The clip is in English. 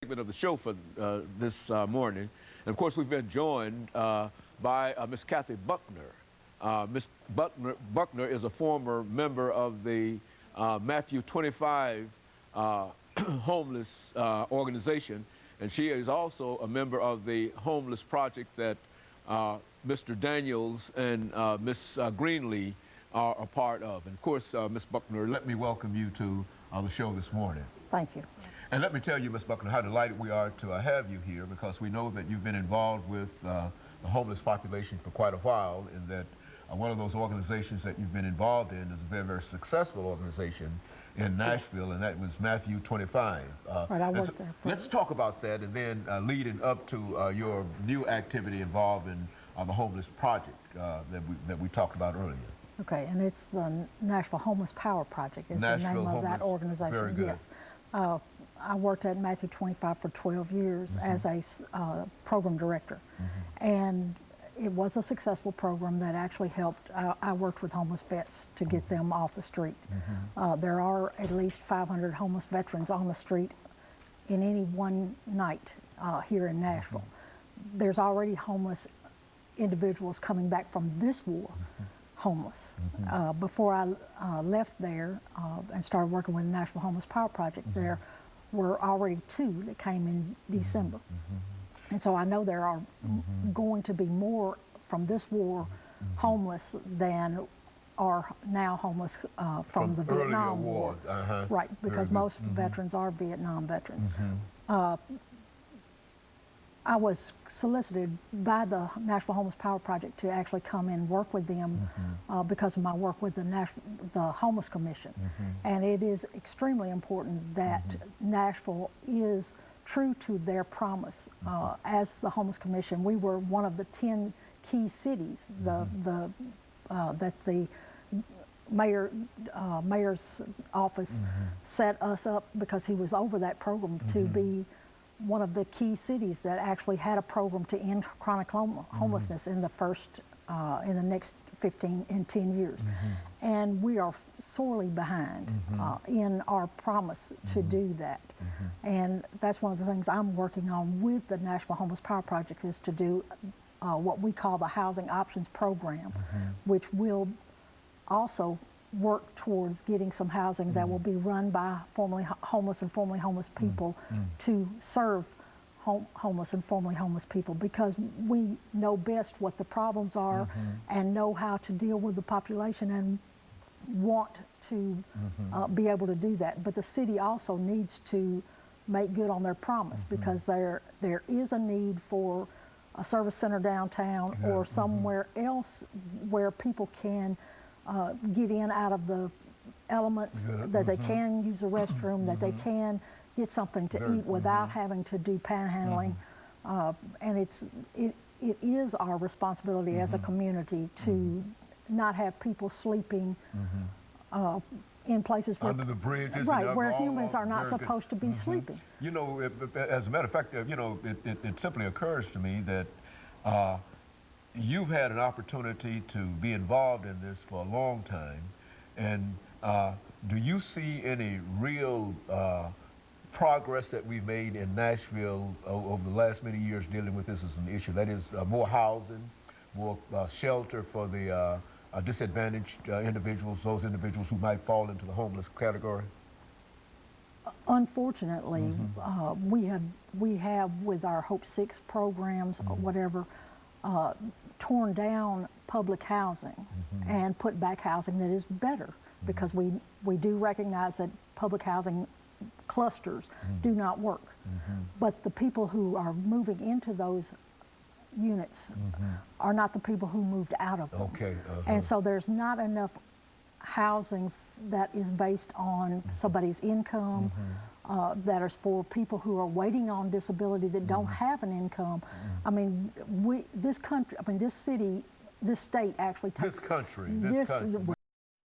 Of the show for this morning. And of course, we've been joined by Miss Kathy Buckner. Miss Buckner is a former member of the Matthew 25 homeless organization, and she is also a member of the homeless project that Mr. Daniels and Miss Greenlee are a part of. And of course, Miss Buckner, let me welcome you to the show this morning. Thank you. And let me tell you, Ms. Buckner, how delighted we are to have you here, because we know that you've been involved with the homeless population for quite a while, and that one of those organizations that you've been involved in is a very, very successful organization in Nashville, yes. And that was Matthew 25. Right, I worked there. Let's talk about that, and then leading up to your new activity involved in the homeless project that we talked about earlier. Okay, and it's the Nashville Homeless Power Project is the name of that organization. Very good. Yes. I worked at Matthew 25 for 12 years as a program director. And it was a successful program that actually helped. I worked with homeless vets to get them off the street. There are at least 500 homeless veterans on the street in any one night here in Nashville. There's already homeless individuals coming back from this war homeless. Before I left there and started working with the Nashville Homeless Power Project, there were already 2 that came in December. And so I know there are going to be more from this war homeless than are now homeless from the Vietnam War. Right, because most veterans are Vietnam veterans. I was solicited by the Nashville Homeless Power Project to actually come in and work with them because of my work with the Homeless Commission. And it is extremely important that Nashville is true to their promise. As the Homeless Commission, we were one of the 10 key cities that the mayor's office set us up, because he was over that program, to be one of the key cities that actually had a program to end chronic homelessness in the next 10 years. And we are sorely behind in our promise to do that. And that's one of the things I'm working on with the Nashville Homeless Power Project, is to do what we call the Housing Options Program, which will also work towards getting some housing that will be run by formerly homeless and formerly homeless people to serve homeless and formerly homeless people, because we know best what the problems are and know how to deal with the population and want to be able to do that. But the city also needs to make good on their promise, because there is a need for a service center downtown or somewhere else where people can get in out of the elements, that they can use a restroom, that they can get something to eat without having to do panhandling. And it is our responsibility as a community to not have people sleeping in places where, under the bridges, where humans are not supposed to be sleeping. You know, as a matter of fact, you know, it simply occurs to me that you've had an opportunity to be involved in this for a long time, and do you see any real progress that we've made in Nashville over the last many years dealing with this as an issue? That is, more housing, more shelter for the disadvantaged individuals, those individuals who might fall into the homeless category? Unfortunately, we have with our Hope 6 programs or whatever, torn down public housing and put back housing that is better, because we do recognize that public housing clusters do not work. But the people who are moving into those units are not the people who moved out of them. And so there's not enough housing that is based on somebody's income, that is for people who are waiting on disability that don't have an income. I mean, this country, I mean, this city, this state actually takes... This country.